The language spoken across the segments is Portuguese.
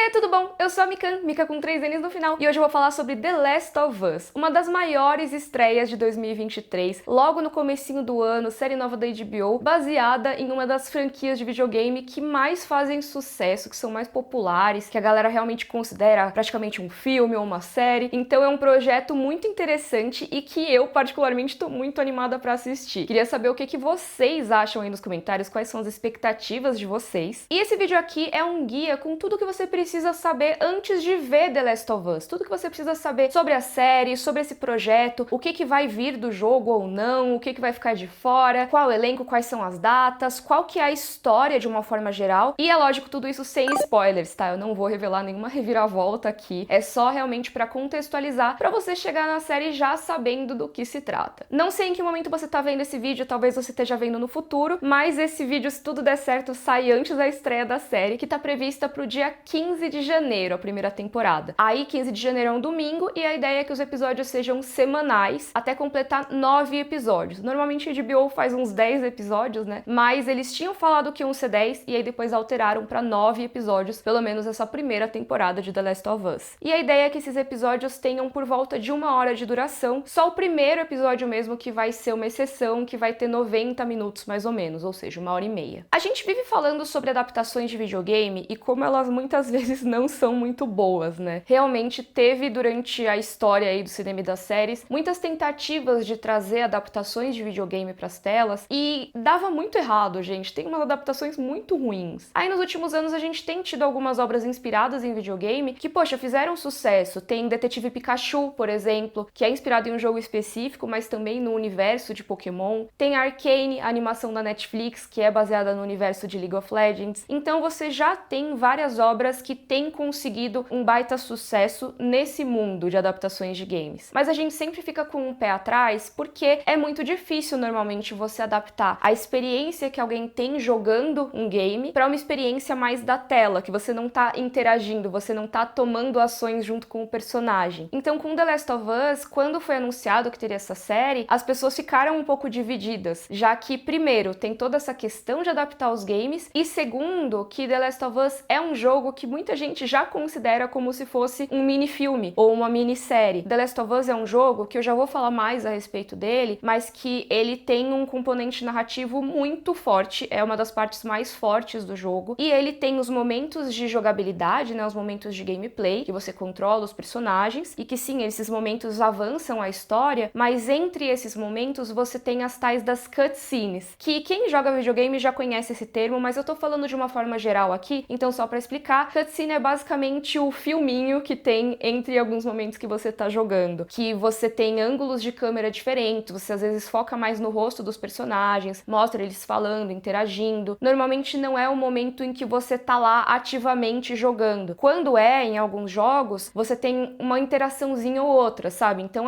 Oiê, tudo bom? Eu sou a Mikan, Mika com 3 N's no final, e hoje eu vou falar sobre The Last of Us, uma das maiores estreias de 2023, logo no comecinho do ano, série nova da HBO, baseada em uma das franquias de videogame que mais fazem sucesso, que são mais populares, que a galera realmente considera praticamente um filme ou uma série. Então é um projeto muito interessante e que eu particularmente tô muito animada pra assistir. Queria saber o que vocês acham aí nos comentários, quais são as expectativas de vocês. E esse vídeo aqui é um guia com tudo que você precisa saber antes de ver The Last of Us. Tudo que você precisa saber sobre a série, sobre esse projeto, o que vai vir do jogo ou não, o que vai ficar de fora, qual o elenco, quais são as datas, qual que é a história de uma forma geral. E é lógico, tudo isso sem spoilers, tá? Eu não vou revelar nenhuma reviravolta aqui. É só realmente pra contextualizar, pra você chegar na série já sabendo do que se trata. Não sei em que momento você tá vendo esse vídeo, talvez você esteja vendo no futuro, mas esse vídeo, se tudo der certo, sai antes da estreia da série, que tá prevista pro dia 15 de janeiro, a primeira temporada. Aí, 15 de janeiro é um domingo, e a ideia é que os episódios sejam semanais, até completar 9 episódios. Normalmente a HBO faz uns 10 episódios, né? Mas eles tinham falado que iam ser 10, e aí depois alteraram pra 9 episódios, pelo menos essa primeira temporada de The Last of Us. E a ideia é que esses episódios tenham por volta de 1 hora de duração, só o primeiro episódio mesmo que vai ser uma exceção, que vai ter 90 minutos mais ou menos, ou seja, 1 hora e meia. A gente vive falando sobre adaptações de videogame e como elas muitas vezes não são muito boas, né? Realmente teve durante a história aí do cinema e das séries muitas tentativas de trazer adaptações de videogame pras telas e dava muito errado, gente. Tem umas adaptações muito ruins. Aí nos últimos anos a gente tem tido algumas obras inspiradas em videogame que, poxa, fizeram sucesso. Tem Detetive Pikachu, por exemplo, que é inspirado em um jogo específico, mas também no universo de Pokémon. Tem Arcane, a animação da Netflix, que é baseada no universo de League of Legends. Então você já tem várias obras que têm conseguido um baita sucesso nesse mundo de adaptações de games. Mas a gente sempre fica com um pé atrás porque é muito difícil normalmente você adaptar a experiência que alguém tem jogando um game para uma experiência mais da tela, que você não tá interagindo, você não tá tomando ações junto com o personagem. Então com The Last of Us, quando foi anunciado que teria essa série, as pessoas ficaram um pouco divididas, já que primeiro tem toda essa questão de adaptar os games e segundo que The Last of Us é um jogo que muita gente já considera como se fosse um mini-filme ou uma minissérie. The Last of Us é um jogo que eu já vou falar mais a respeito dele, mas que ele tem um componente narrativo muito forte, é uma das partes mais fortes do jogo, e ele tem os momentos de jogabilidade, né, os momentos de gameplay, que você controla os personagens, e que sim, esses momentos avançam a história, mas entre esses momentos você tem as tais das cutscenes, que quem joga videogame já conhece esse termo, mas eu tô falando de uma forma geral aqui, então só pra explicar, cutscene é basicamente o filminho que tem entre alguns momentos que você tá jogando, que você tem ângulos de câmera diferentes, você às vezes foca mais no rosto dos personagens, mostra eles falando, interagindo. Normalmente não é o momento em que você tá lá ativamente jogando. Quando é, em alguns jogos, você tem uma interaçãozinha ou outra, sabe? Então,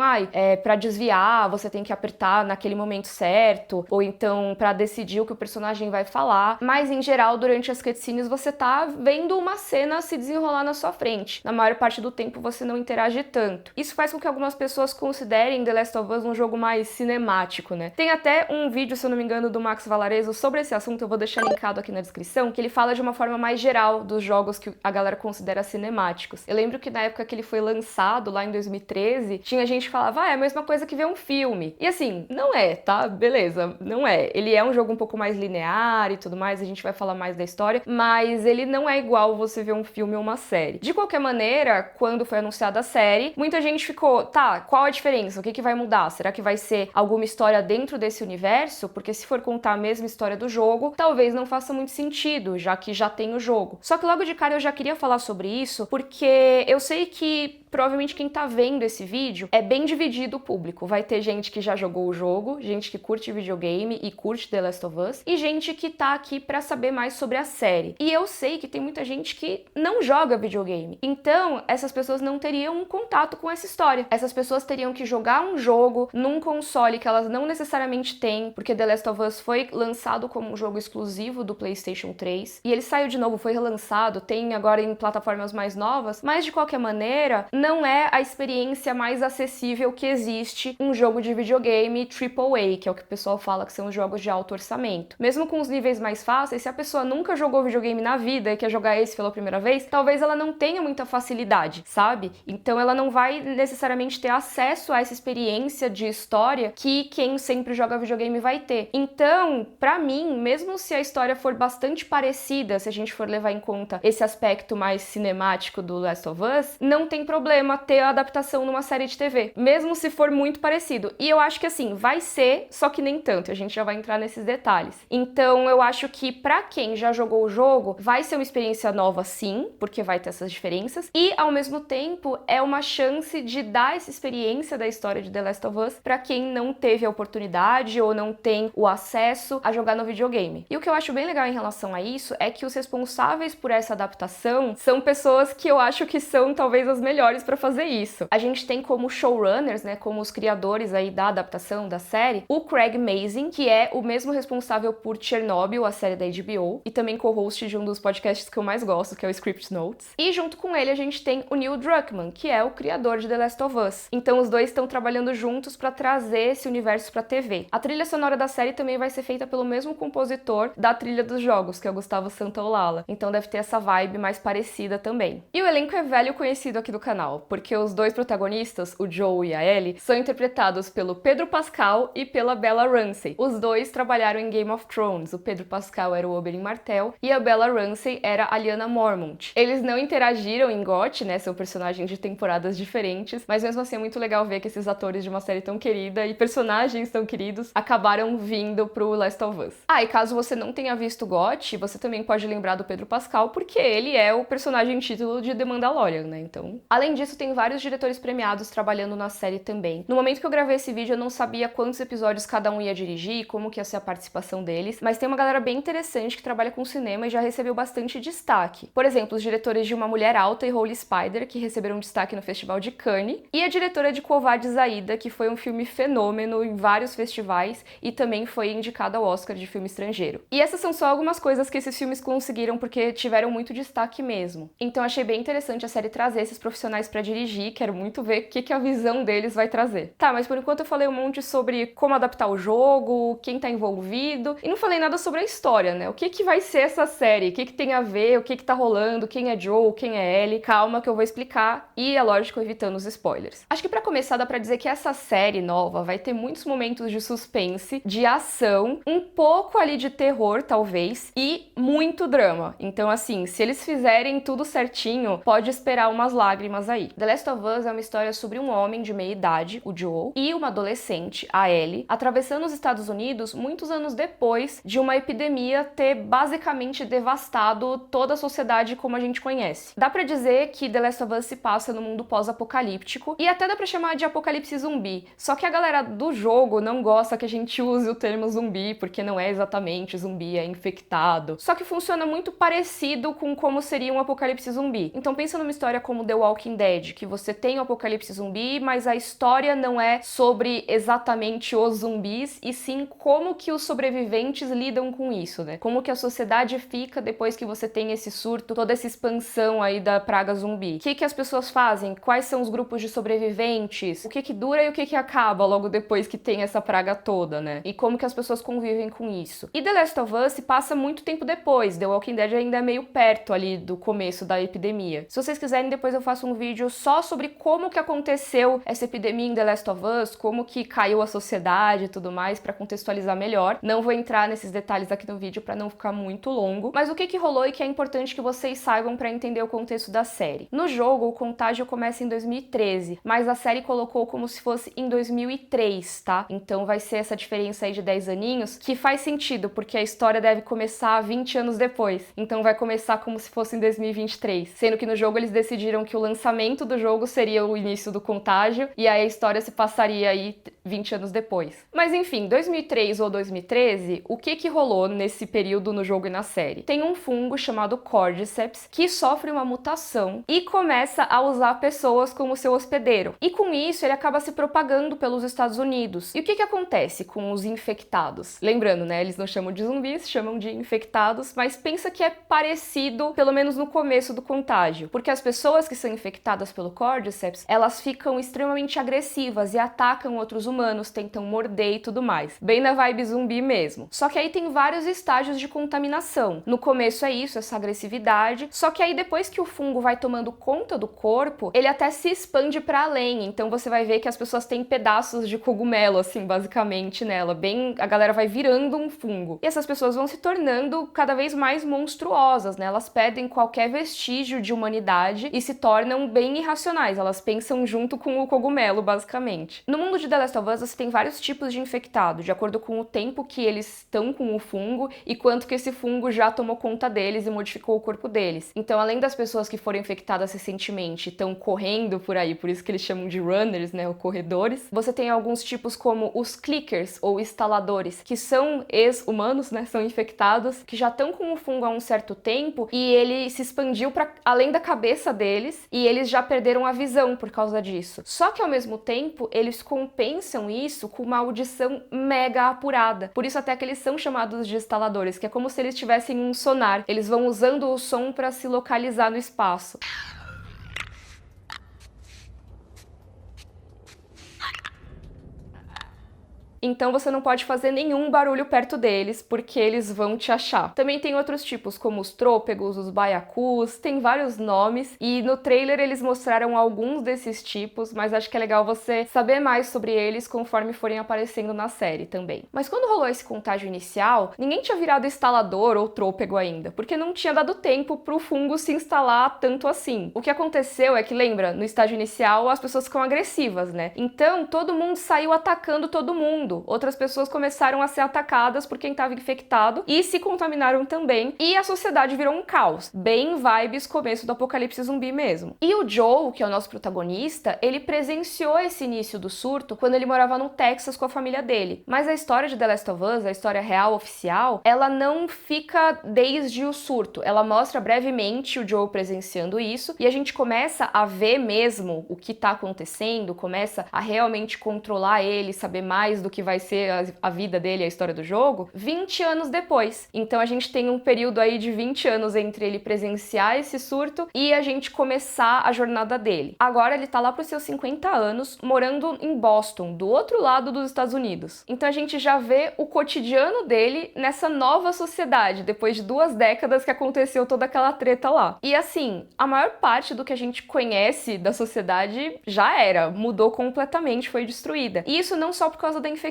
pra desviar, você tem que apertar naquele momento certo, ou então pra decidir o que o personagem vai falar, mas em geral, durante as cutscenes, você tá vendo uma cena se desenrolar na sua frente. Na maior parte do tempo, você não interage tanto. Isso faz com que algumas pessoas considerem The Last of Us um jogo mais cinemático, né? Tem até um vídeo, se eu não me engano, do Max Valarezo sobre esse assunto, eu vou deixar linkado aqui na descrição, que ele fala de uma forma mais geral dos jogos que a galera considera cinemáticos. Eu lembro que na época que ele foi lançado, lá em 2013, tinha gente que falava, é a mesma coisa que ver um filme. E assim, não é, tá? Beleza, não é. Ele é um jogo um pouco mais linear e tudo mais, a gente vai falar mais da história, mas ele não é igual você ver um filme ou uma série. De qualquer maneira, quando foi anunciada a série, muita gente ficou, tá, qual a diferença? O que vai mudar? Será que vai ser alguma história dentro desse universo? Porque se for contar a mesma história do jogo, talvez não faça muito sentido, já que já tem o jogo. Só que logo de cara eu já queria falar sobre isso, porque eu sei que provavelmente quem tá vendo esse vídeo é bem dividido o público. Vai ter gente que já jogou o jogo, gente que curte videogame e curte The Last of Us, e gente que tá aqui pra saber mais sobre a série. E eu sei que tem muita gente que não joga videogame. Então, essas pessoas não teriam um contato com essa história. Essas pessoas teriam que jogar um jogo num console que elas não necessariamente têm, porque The Last of Us foi lançado como um jogo exclusivo do PlayStation 3, e ele saiu de novo, foi relançado, tem agora em plataformas mais novas, mas de qualquer maneira, não é a experiência mais acessível que existe um jogo de videogame AAA, que é o que o pessoal fala que são os jogos de alto orçamento. Mesmo com os níveis mais fáceis, se a pessoa nunca jogou videogame na vida e quer jogar esse pela primeira talvez ela não tenha muita facilidade, sabe? Então ela não vai necessariamente ter acesso a essa experiência de história que quem sempre joga videogame vai ter. Então, pra mim, mesmo se a história for bastante parecida, se a gente for levar em conta esse aspecto mais cinemático do Last of Us, não tem problema ter a adaptação numa série de TV, mesmo se for muito parecido. E eu acho que assim, vai ser, só que nem tanto, a gente já vai entrar nesses detalhes. Então eu acho que pra quem já jogou o jogo, vai ser uma experiência nova sim, porque vai ter essas diferenças, e ao mesmo tempo é uma chance de dar essa experiência da história de The Last of Us pra quem não teve a oportunidade ou não tem o acesso a jogar no videogame. E o que eu acho bem legal em relação a isso é que os responsáveis por essa adaptação são pessoas que eu acho que são talvez as melhores pra fazer isso. A gente tem como showrunners, né, como os criadores aí da adaptação da série, o Craig Mazin, que é o mesmo responsável por Chernobyl, a série da HBO, e também co-host de um dos podcasts que eu mais gosto, que é o Script Notes. E junto com ele a gente tem o Neil Druckmann, que é o criador de The Last of Us. Então os dois estão trabalhando juntos pra trazer esse universo pra TV. A trilha sonora da série também vai ser feita pelo mesmo compositor da trilha dos jogos, que é o Gustavo Santaolalla. Então deve ter essa vibe mais parecida também. E o elenco é velho conhecido aqui do canal, porque os dois protagonistas, o Joel e a Ellie, são interpretados pelo Pedro Pascal e pela Bella Ramsey. Os dois trabalharam em Game of Thrones. O Pedro Pascal era o Oberyn Martell e a Bella Ramsey era a Lyanna Mormont. Eles não interagiram em GOT, né? São personagens de temporadas diferentes, mas mesmo assim é muito legal ver que esses atores de uma série tão querida e personagens tão queridos acabaram vindo pro Last of Us. Ah, e caso você não tenha visto GOT, você também pode lembrar do Pedro Pascal, porque ele é o personagem título de The Mandalorian, né? Então, além disso, tem vários diretores premiados trabalhando na série também. No momento que eu gravei esse vídeo, eu não sabia quantos episódios cada um ia dirigir, como que ia ser a participação deles, mas tem uma galera bem interessante que trabalha com cinema e já recebeu bastante destaque. Por exemplo, os diretores de Uma Mulher Alta e Holy Spider, que receberam destaque no Festival de Cannes, e a diretora de Quo Vadis Aida, que foi um filme fenômeno em vários festivais e também foi indicada ao Oscar de filme estrangeiro. E essas são só algumas coisas que esses filmes conseguiram porque tiveram muito destaque mesmo. Então achei bem interessante a série trazer esses profissionais pra dirigir, quero muito ver o que a visão deles vai trazer. Tá, mas por enquanto eu falei um monte sobre como adaptar o jogo, quem tá envolvido, e não falei nada sobre a história, né? O que vai ser essa série? O que tem a ver? O que tá rolando? Quem é Joel? Quem é Ellie? Calma que eu vou explicar e, é lógico, evitando os spoilers. Acho que pra começar dá pra dizer que essa série nova vai ter muitos momentos de suspense, de ação, um pouco ali de terror, talvez, e muito drama. Então, assim, se eles fizerem tudo certinho, pode esperar umas lágrimas aí. The Last of Us é uma história sobre um homem de meia idade, o Joel, e uma adolescente, a Ellie, atravessando os Estados Unidos muitos anos depois de uma epidemia ter basicamente devastado toda a sociedade como a gente conhece. Dá pra dizer que The Last of Us se passa no mundo pós-apocalíptico, e até dá pra chamar de apocalipse zumbi, só que a galera do jogo não gosta que a gente use o termo zumbi, porque não é exatamente zumbi, é infectado. Só que funciona muito parecido com como seria um apocalipse zumbi. Então pensa numa história como The Walking Dead, que você tem o apocalipse zumbi, mas a história não é sobre exatamente os zumbis, e sim como que os sobreviventes lidam com isso, né? Como que a sociedade fica depois que você tem esse surto, toda essa expansão aí da praga zumbi. O que as pessoas fazem? Quais são os grupos de sobreviventes? O que dura e o que acaba logo depois que tem essa praga toda, né? E como que as pessoas convivem com isso. E The Last of Us se passa muito tempo depois. The Walking Dead ainda é meio perto ali do começo da epidemia. Se vocês quiserem, depois eu faço um vídeo só sobre como que aconteceu essa epidemia em The Last of Us, como que caiu a sociedade e tudo mais, pra contextualizar melhor. Não vou entrar nesses detalhes aqui no vídeo pra não ficar muito longo, mas o que rolou e que é importante que vocês saibam pra entender o contexto da série. No jogo, o contágio começa em 2013, mas a série colocou como se fosse em 2003, tá? Então vai ser essa diferença aí de 10 aninhos, que faz sentido, porque a história deve começar 20 anos depois. Então vai começar como se fosse em 2023. Sendo que no jogo eles decidiram que o lançamento do jogo seria o início do contágio, e aí a história se passaria aí 20 anos depois. Mas enfim, 2003 ou 2013, o que rolou nesse período no jogo e na série? Tem um fungo chamado Cordyceps que sofre uma mutação e começa a usar pessoas como seu hospedeiro. E com isso ele acaba se propagando pelos Estados Unidos. E o que acontece com os infectados? Lembrando, né, eles não chamam de zumbis, chamam de infectados, mas pensa que é parecido, pelo menos no começo do contágio, porque as pessoas que são infectadas pelo Cordyceps, elas ficam extremamente agressivas e atacam outros humanos, tentam morder e tudo mais. Bem na vibe zumbi mesmo. Só que aí tem vários estágios de contaminação. No começo é isso, essa agressividade, imunidade, só que aí depois que o fungo vai tomando conta do corpo, ele até se expande para além, então você vai ver que as pessoas têm pedaços de cogumelo, assim, basicamente nela, bem, a galera vai virando um fungo. E essas pessoas vão se tornando cada vez mais monstruosas, né? Elas perdem qualquer vestígio de humanidade e se tornam bem irracionais, elas pensam junto com o cogumelo, basicamente. No mundo de The Last of Us, você tem vários tipos de infectado, de acordo com o tempo que eles estão com o fungo e quanto que esse fungo já tomou conta deles e modificou o corpo deles. Então, além das pessoas que foram infectadas recentemente estão correndo por aí, por isso que eles chamam de runners, né, ou corredores, você tem alguns tipos como os clickers, ou instaladores, que são ex-humanos, né, são infectados, que já estão com o fungo há um certo tempo e ele se expandiu para além da cabeça deles e eles já perderam a visão por causa disso. Só que ao mesmo tempo, eles compensam isso com uma audição mega apurada. Por isso até que eles são chamados de instaladores, que é como se eles tivessem um sonar. Eles vão usando o som para se localizar no espaço. Então você não pode fazer nenhum barulho perto deles, porque eles vão te achar. Também tem outros tipos, como os trôpegos, os baiacus, tem vários nomes, e no trailer eles mostraram alguns desses tipos, mas acho que é legal você saber mais sobre eles conforme forem aparecendo na série também. Mas quando rolou esse contágio inicial, ninguém tinha virado instalador ou trôpego ainda, porque não tinha dado tempo pro fungo se instalar tanto assim. O que aconteceu é que, lembra, no estágio inicial as pessoas ficam agressivas, né? Então todo mundo saiu atacando todo mundo. Outras pessoas começaram a ser atacadas por quem estava infectado e se contaminaram também, e a sociedade virou um caos, bem vibes começo do apocalipse zumbi mesmo. E o Joel, que é o nosso protagonista, ele presenciou esse início do surto quando ele morava no Texas com a família dele. Mas a história de The Last of Us, a história real oficial, ela não fica desde o surto, ela mostra brevemente o Joel presenciando isso e a gente começa a ver mesmo o que tá acontecendo, começa a realmente controlar ele, saber mais do que vai ser a vida dele, a história do jogo, 20 anos depois. Então a gente tem um período aí de 20 anos entre ele presenciar esse surto e a gente começar a jornada dele. Agora ele tá lá pros seus 50 anos, morando em Boston, do outro lado dos Estados Unidos. Então a gente já vê o cotidiano dele nessa nova sociedade, depois de 2 décadas que aconteceu toda aquela treta lá. E assim, a maior parte do que a gente conhece da sociedade já era, mudou completamente, foi destruída. E isso não só por causa da infecção,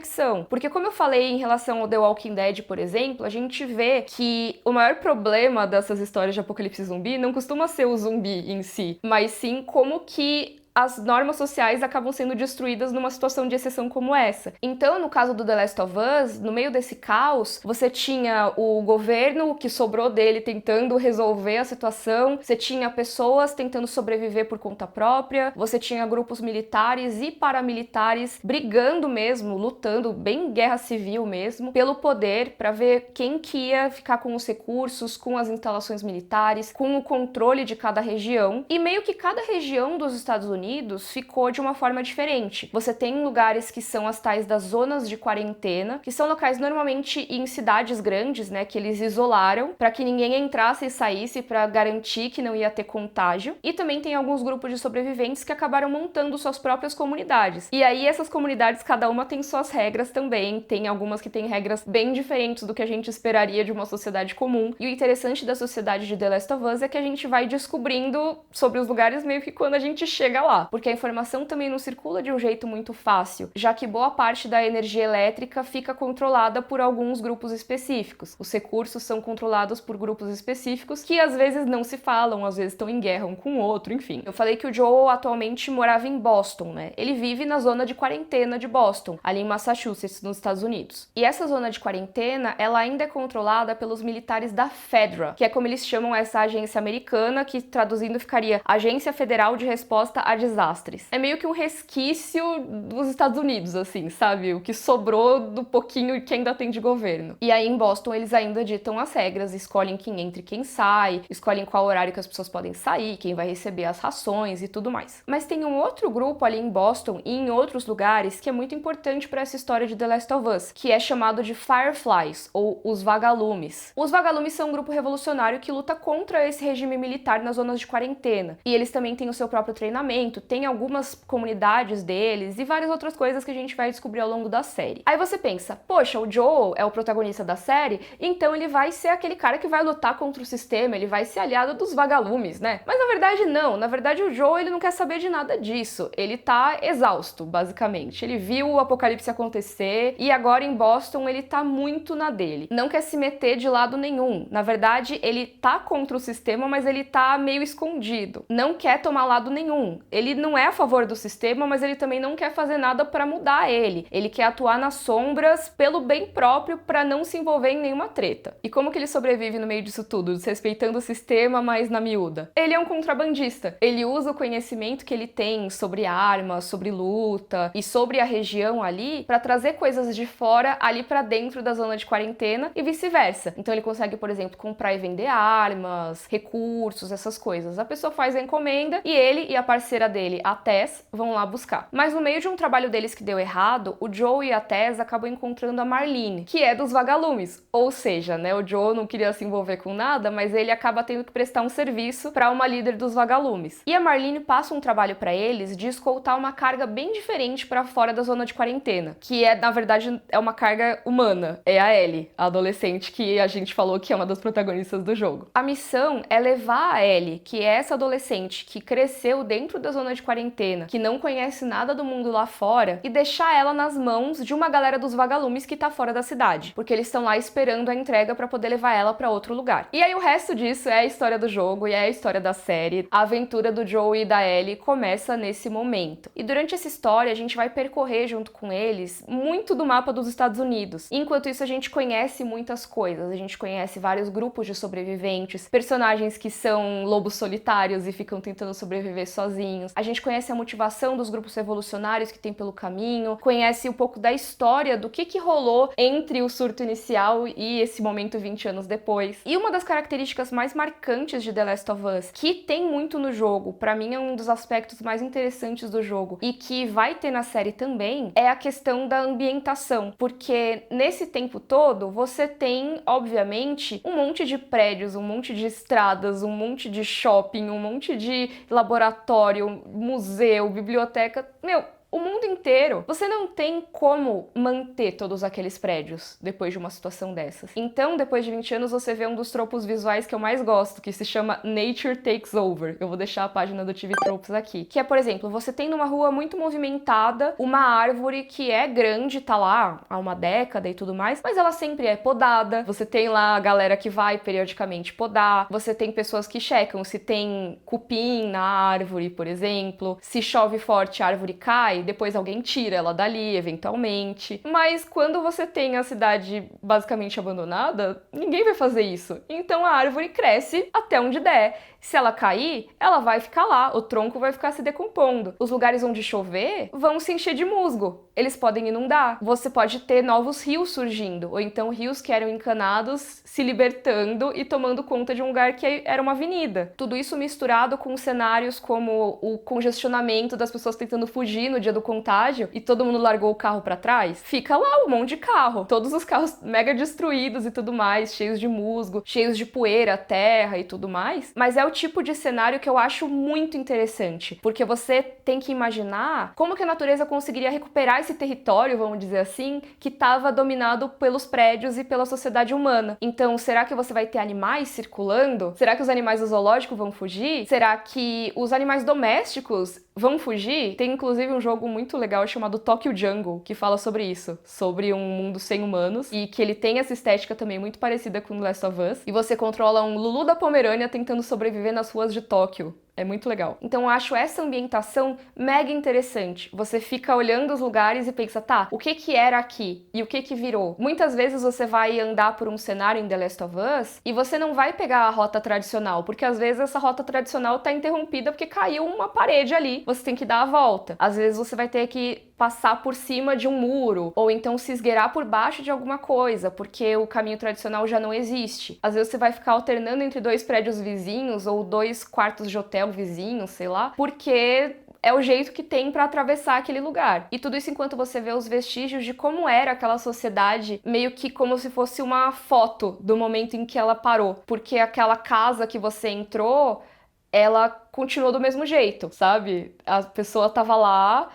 porque como eu falei em relação ao The Walking Dead, por exemplo, a gente vê que o maior problema dessas histórias de apocalipse zumbi não costuma ser o zumbi em si, mas sim como que as normas sociais acabam sendo destruídas numa situação de exceção como essa. Então, no caso do The Last of Us, no meio desse caos, você tinha o governo que sobrou dele tentando resolver a situação, você tinha pessoas tentando sobreviver por conta própria, você tinha grupos militares e paramilitares brigando mesmo, lutando, bem guerra civil mesmo, pelo poder para ver quem que ia ficar com os recursos, com as instalações militares, com o controle de cada região. E meio que cada região dos Estados Unidos ficou de uma forma diferente. Você tem lugares que são as tais das zonas de quarentena, que são locais normalmente em cidades grandes, né, que eles isolaram para que ninguém entrasse e saísse para garantir que não ia ter contágio. E também tem alguns grupos de sobreviventes que acabaram montando suas próprias comunidades. E aí essas comunidades, cada uma tem suas regras também, tem algumas que têm regras bem diferentes do que a gente esperaria de uma sociedade comum. E o interessante da sociedade de The Last of Us é que a gente vai descobrindo sobre os lugares meio que quando a gente chega lá. Porque a informação também não circula de um jeito muito fácil, já que boa parte da energia elétrica fica controlada por alguns grupos específicos. Os recursos são controlados por grupos específicos que às vezes não se falam, às vezes estão em guerra um com o outro, enfim. Eu falei que o Joel atualmente morava em Boston, né? Ele vive na zona de quarentena de Boston, ali em Massachusetts, nos Estados Unidos. E essa zona de quarentena, ela ainda é controlada pelos militares da FEDRA, que é como eles chamam essa agência americana, que traduzindo ficaria Agência Federal de Resposta a Desastres. É meio que um resquício dos Estados Unidos, assim, sabe? O que sobrou do pouquinho que ainda tem de governo. E aí em Boston eles ainda ditam as regras, escolhem quem entra e quem sai, escolhem qual horário que as pessoas podem sair, quem vai receber as rações e tudo mais. Mas tem um outro grupo ali em Boston e em outros lugares que é muito importante para essa história de The Last of Us, que é chamado de Fireflies, ou os Vagalumes. Os Vagalumes são um grupo revolucionário que luta contra esse regime militar nas zonas de quarentena. E eles também têm o seu próprio treinamento, muito, tem algumas comunidades deles e várias outras coisas que a gente vai descobrir ao longo da série. Aí você pensa, poxa, o Joel é o protagonista da série, então ele vai ser aquele cara que vai lutar contra o sistema, ele vai ser aliado dos vagalumes, né? Mas na verdade não, na verdade o Joel ele não quer saber de nada disso, ele tá exausto, basicamente. Ele viu o apocalipse acontecer e agora em Boston ele tá muito na dele. Não quer se meter de lado nenhum. Na verdade, ele tá contra o sistema, mas ele tá meio escondido. Não quer tomar lado nenhum. Ele não é a favor do sistema, mas ele também não quer fazer nada pra mudar ele. Ele quer atuar nas sombras pelo bem próprio pra não se envolver em nenhuma treta. E como que ele sobrevive no meio disso tudo, desrespeitando o sistema, mas na miúda? Ele é um contrabandista. Ele usa o conhecimento que ele tem sobre armas, sobre luta e sobre a região ali pra trazer coisas de fora ali pra dentro da zona de quarentena e vice-versa. Então ele consegue, por exemplo, comprar e vender armas, recursos, essas coisas. A pessoa faz a encomenda e ele e a parceira dele, a Tess, vão lá buscar. Mas no meio de um trabalho deles que deu errado, o Joe e a Tess acabam encontrando a Marlene, que é dos vagalumes. Ou seja, né, o Joe não queria se envolver com nada, mas ele acaba tendo que prestar um serviço para uma líder dos vagalumes. E a Marlene passa um trabalho para eles de escoltar uma carga bem diferente para fora da zona de quarentena, que é, na verdade, é uma carga humana. É a Ellie, a adolescente que a gente falou que é uma das protagonistas do jogo. A missão é levar a Ellie, que é essa adolescente que cresceu dentro da zona de quarentena, que não conhece nada do mundo lá fora, e deixar ela nas mãos de uma galera dos vagalumes que tá fora da cidade, porque eles estão lá esperando a entrega para poder levar ela para outro lugar. E aí o resto disso é a história do jogo e é a história da série. A aventura do Joe e da Ellie começa nesse momento. E durante essa história a gente vai percorrer junto com eles muito do mapa dos Estados Unidos. Enquanto isso a gente conhece muitas coisas, a gente conhece vários grupos de sobreviventes, personagens que são lobos solitários e ficam tentando sobreviver sozinhos. A gente conhece a motivação dos grupos revolucionários que tem pelo caminho, conhece um pouco da história do que rolou entre o surto inicial e esse momento 20 anos depois. E uma das características mais marcantes de The Last of Us, que tem muito no jogo, pra mim é um dos aspectos mais interessantes do jogo e que vai ter na série também, é a questão da ambientação, porque nesse tempo todo você tem, obviamente, um monte de prédios, um monte de estradas, um monte de shopping, um monte de laboratório, museu, biblioteca, o mundo inteiro. Você não tem como manter todos aqueles prédios depois de uma situação dessas. Então, depois de 20 anos, você vê um dos tropos visuais que eu mais gosto, que se chama Nature Takes Over. Eu vou deixar a página do TV Tropes aqui. Que é, por exemplo, você tem numa rua muito movimentada uma árvore que é grande, tá lá há uma década e tudo mais, mas ela sempre é podada. Você tem lá a galera que vai periodicamente podar. Você tem pessoas que checam se tem cupim na árvore, por exemplo. Se chove forte, a árvore cai, depois alguém tira ela dali, eventualmente. Mas quando você tem a cidade basicamente abandonada, ninguém vai fazer isso. Então a árvore cresce até onde der. Se ela cair, ela vai ficar lá, o tronco vai ficar se decompondo. Os lugares onde chover vão se encher de musgo. Eles podem inundar. Você pode ter novos rios surgindo, ou então rios que eram encanados se libertando e tomando conta de um lugar que era uma avenida. Tudo isso misturado com cenários como o congestionamento das pessoas tentando fugir no dia do contágio e todo mundo largou o carro pra trás. Fica lá um monte de carro. Todos os carros mega destruídos e tudo mais, cheios de musgo, cheios de poeira, terra e tudo mais. Mas é o tipo de cenário que eu acho muito interessante, porque você tem que imaginar como que a natureza conseguiria recuperar esse território, vamos dizer assim, que estava dominado pelos prédios e pela sociedade humana. Então, será que você vai ter animais circulando? Será que os animais do zoológico vão fugir? Será que os animais domésticos vão fugir? Tem inclusive um jogo muito legal chamado Tokyo Jungle, que fala sobre isso, sobre um mundo sem humanos, e que ele tem essa estética também muito parecida com The Last of Us, e você controla um Lulu da Pomerânia tentando sobreviver nas ruas de Tóquio. É muito legal. Então eu acho essa ambientação mega interessante. Você fica olhando os lugares e pensa, tá, o que que era aqui? E o que que virou? Muitas vezes você vai andar por um cenário em The Last of Us e você não vai pegar a rota tradicional, porque às vezes essa rota tradicional tá interrompida porque caiu uma parede ali. Você tem que dar a volta. Às vezes você vai ter que passar por cima de um muro, ou então se esgueirar por baixo de alguma coisa, porque o caminho tradicional já não existe. Às vezes você vai ficar alternando entre dois prédios vizinhos ou dois quartos de hotel vizinhos, sei lá, porque é o jeito que tem pra atravessar aquele lugar. E tudo isso enquanto você vê os vestígios de como era aquela sociedade, meio que como se fosse uma foto do momento em que ela parou. Porque aquela casa que você entrou ela continuou do mesmo jeito, sabe? A pessoa tava lá,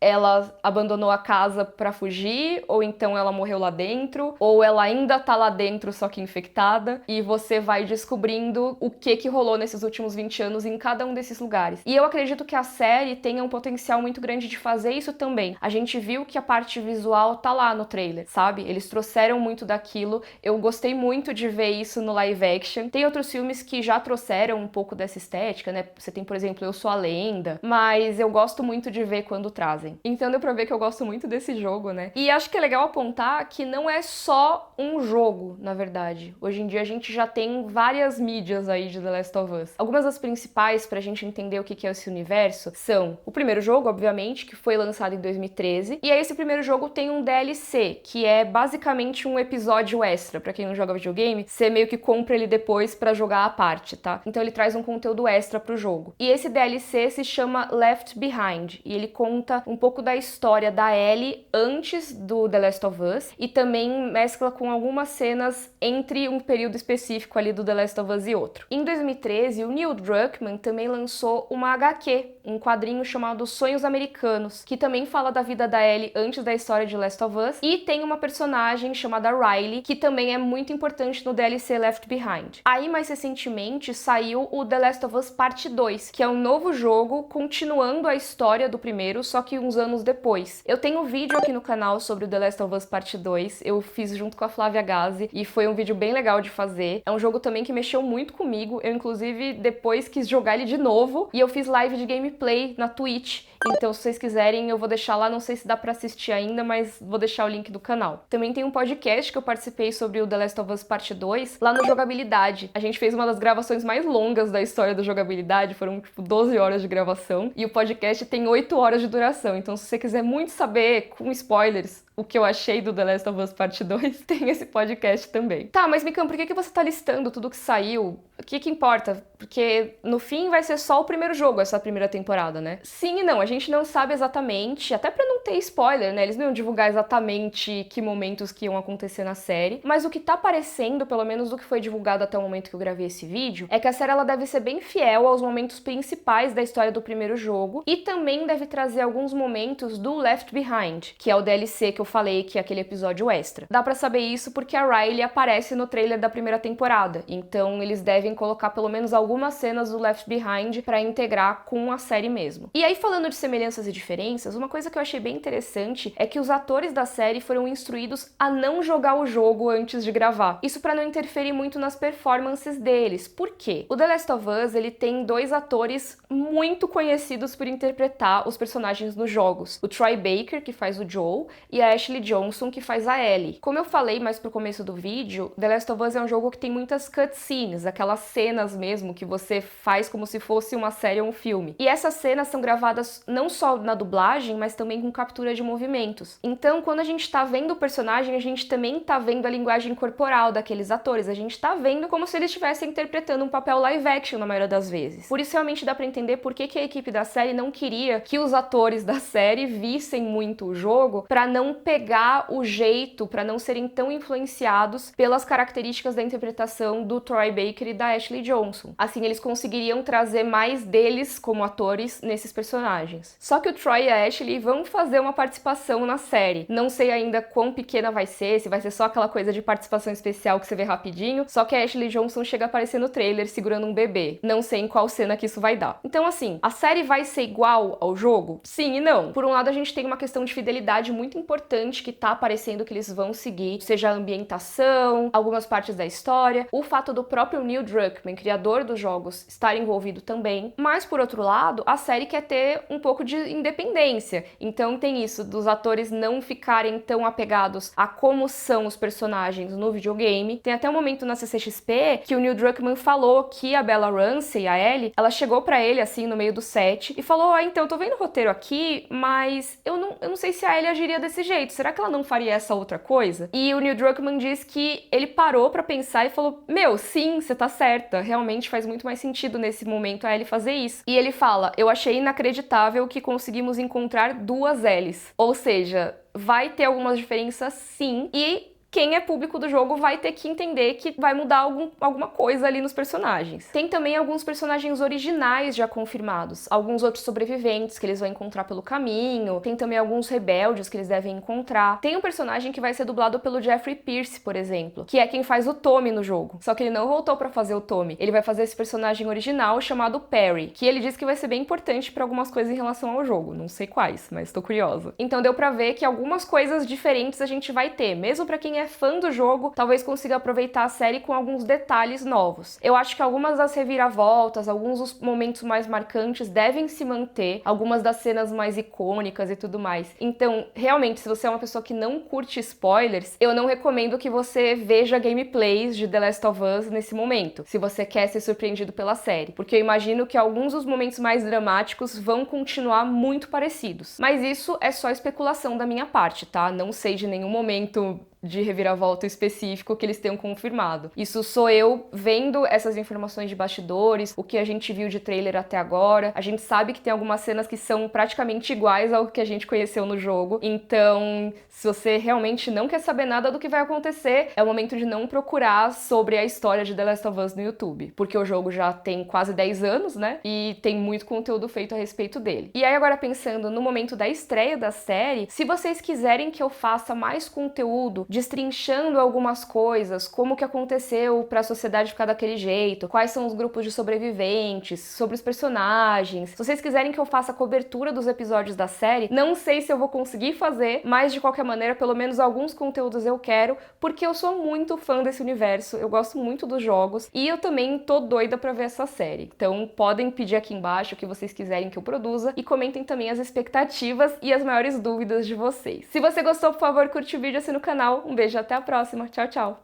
ela abandonou a casa pra fugir, ou então ela morreu lá dentro, ou ela ainda tá lá dentro, só que infectada, e você vai descobrindo o que rolou nesses últimos 20 anos em cada um desses lugares. E eu acredito que a série tenha um potencial muito grande de fazer isso também. A gente viu que a parte visual tá lá no trailer, sabe? Eles trouxeram muito daquilo, eu gostei muito de ver isso no live action. Tem outros filmes que já trouxeram um pouco dessa estética, né? Você tem, por exemplo, Eu Sou a Lenda, mas eu gosto muito de ver quando trazem. Então deu pra ver que eu gosto muito desse jogo, né? E acho que é legal apontar que não é só um jogo, na verdade. Hoje em dia a gente já tem várias mídias aí de The Last of Us. Algumas das principais pra gente entender o que é esse universo são o primeiro jogo, obviamente, que foi lançado em 2013. E aí esse primeiro jogo tem um DLC, que é basicamente um episódio extra. Pra quem não joga videogame, você meio que compra ele depois pra jogar à parte, tá? Então ele traz um conteúdo extra pro jogo. E esse DLC se chama Left Behind, e ele conta um pouco da história da Ellie antes do The Last of Us e também mescla com algumas cenas entre um período específico ali do The Last of Us e outro. Em 2013, o Neil Druckmann também lançou uma HQ, um quadrinho chamado Sonhos Americanos, que também fala da vida da Ellie antes da história de Last of Us, e tem uma personagem chamada Riley, que também é muito importante no DLC Left Behind. Aí, mais recentemente, saiu o The Last of Us Parte 2, que é um novo jogo continuando a história do primeiro, só que uns anos depois. Eu tenho um vídeo aqui no canal sobre o The Last of Us Parte 2, eu fiz junto com a Flávia Gazi, e foi um vídeo bem legal de fazer. É um jogo também que mexeu muito comigo, eu inclusive depois quis jogar ele de novo, e eu fiz live de gameplay na Twitch. Então, se vocês quiserem, eu vou deixar lá, não sei se dá pra assistir ainda, mas vou deixar o link do canal. Também tem um podcast que eu participei sobre o The Last of Us Parte 2, lá no Jogabilidade. A gente fez uma das gravações mais longas da história do Jogabilidade, foram tipo 12 horas de gravação, e o podcast tem 8 horas de duração. Então, se você quiser muito saber, com spoilers, o que eu achei do The Last of Us Parte 2, tem esse podcast também. Tá, mas Mikan, por que você tá listando tudo que saiu? O que importa? Porque no fim vai ser só o primeiro jogo, essa primeira temporada, né? Sim e não, a gente não sabe exatamente, até pra não ter spoiler, né? Eles não iam divulgar exatamente que momentos que iam acontecer na série, mas o que tá aparecendo, pelo menos do que foi divulgado até o momento que eu gravei esse vídeo, é que a série ela deve ser bem fiel aos momentos principais da história do primeiro jogo e também deve trazer alguns momentos do Left Behind, que é o DLC que eu falei, que é aquele episódio extra. Dá pra saber isso porque a Riley aparece no trailer da primeira temporada, então eles devem colocar pelo menos algumas cenas do Left Behind pra integrar com a série mesmo. E aí, falando de semelhanças e diferenças, uma coisa que eu achei bem interessante é que os atores da série foram instruídos a não jogar o jogo antes de gravar. Isso pra não interferir muito nas performances deles. Por quê? O The Last of Us, ele tem dois atores muito conhecidos por interpretar os personagens nos jogos. O Troy Baker, que faz o Joel, e a Ashley Johnson, que faz a Ellie. Como eu falei mais pro começo do vídeo, The Last of Us é um jogo que tem muitas cutscenes, aquelas cenas mesmo que você faz como se fosse uma série ou um filme. E essas cenas são gravadas não só na dublagem, mas também com captura de movimentos. Então, quando a gente tá vendo o personagem, a gente também tá vendo a linguagem corporal daqueles atores. A gente tá vendo como se eles estivessem interpretando um papel live action na maioria das vezes. Por isso, realmente dá pra entender por que a equipe da série não queria que os atores da série vissem muito o jogo, pra não pegar o jeito, pra não serem tão influenciados pelas características da interpretação do Troy Baker e da Ashley Johnson. Assim, eles conseguiriam trazer mais deles como atores nesses personagens. Só que o Troy e a Ashley vão fazer uma participação na série. Não sei ainda quão pequena vai ser, se vai ser só aquela coisa de participação especial que você vê rapidinho, só que a Ashley Johnson chega a aparecer no trailer segurando um bebê. Não sei em qual cena que isso vai dar. Então, assim, a série vai ser igual ao jogo? Sim e não. Por um lado, a gente tem uma questão de fidelidade muito importante que tá aparecendo que eles vão seguir, seja a ambientação, algumas partes da história, o fato do próprio Neil Druckmann, criador dos jogos, estar envolvido também. Mas, por outro lado, a série quer ter um pouco de independência. Então tem isso, dos atores não ficarem tão apegados a como são os personagens no videogame. Tem até um momento na CCXP que o Neil Druckmann falou que a Bella Ramsey, a Ellie, ela chegou pra ele, assim, no meio do set e falou, então, eu tô vendo o roteiro aqui, mas eu não sei se a Ellie agiria desse jeito. Será que ela não faria essa outra coisa? E o Neil Druckmann diz que ele parou pra pensar e falou, sim, você tá certa, realmente faz muito mais sentido nesse momento a Ellie fazer isso. E ele fala, eu achei inacreditável que conseguimos encontrar duas Ellies. Ou seja, vai ter algumas diferenças sim, e quem é público do jogo vai ter que entender que vai mudar alguma coisa ali nos personagens. Tem também alguns personagens originais já confirmados, alguns outros sobreviventes que eles vão encontrar pelo caminho, tem também alguns rebeldes que eles devem encontrar. Tem um personagem que vai ser dublado pelo Jeffrey Pierce, por exemplo, que é quem faz o Tommy no jogo. Só que ele não voltou pra fazer o Tommy. Ele vai fazer esse personagem original chamado Perry, que ele diz que vai ser bem importante pra algumas coisas em relação ao jogo. Não sei quais, mas tô curiosa. Então deu pra ver que algumas coisas diferentes a gente vai ter. Mesmo pra quem é fã do jogo, talvez consiga aproveitar a série com alguns detalhes novos. Eu acho que algumas das reviravoltas, alguns dos momentos mais marcantes devem se manter, algumas das cenas mais icônicas e tudo mais. Então, realmente, se você é uma pessoa que não curte spoilers, eu não recomendo que você veja gameplays de The Last of Us nesse momento, se você quer ser surpreendido pela série, porque eu imagino que alguns dos momentos mais dramáticos vão continuar muito parecidos. Mas isso é só especulação da minha parte, tá? Não sei de nenhum momento de reviravolta específico que eles tenham confirmado. Isso sou eu vendo essas informações de bastidores, o que a gente viu de trailer até agora. A gente sabe que tem algumas cenas que são praticamente iguais ao que a gente conheceu no jogo. Então, se você realmente não quer saber nada do que vai acontecer, é o momento de não procurar sobre a história de The Last of Us no YouTube, porque o jogo já tem quase 10 anos, né? E tem muito conteúdo feito a respeito dele. E aí agora pensando no momento da estreia da série, se vocês quiserem que eu faça mais conteúdo destrinchando algumas coisas, como que aconteceu para a sociedade ficar daquele jeito, quais são os grupos de sobreviventes, sobre os personagens. Se vocês quiserem que eu faça a cobertura dos episódios da série, não sei se eu vou conseguir fazer, mas de qualquer maneira, pelo menos alguns conteúdos eu quero, porque eu sou muito fã desse universo, eu gosto muito dos jogos e eu também tô doida pra ver essa série. Então podem pedir aqui embaixo o que vocês quiserem que eu produza e comentem também as expectativas e as maiores dúvidas de vocês. Se você gostou, por favor, curte o vídeo, assina o canal. Um beijo, até a próxima. Tchau, tchau!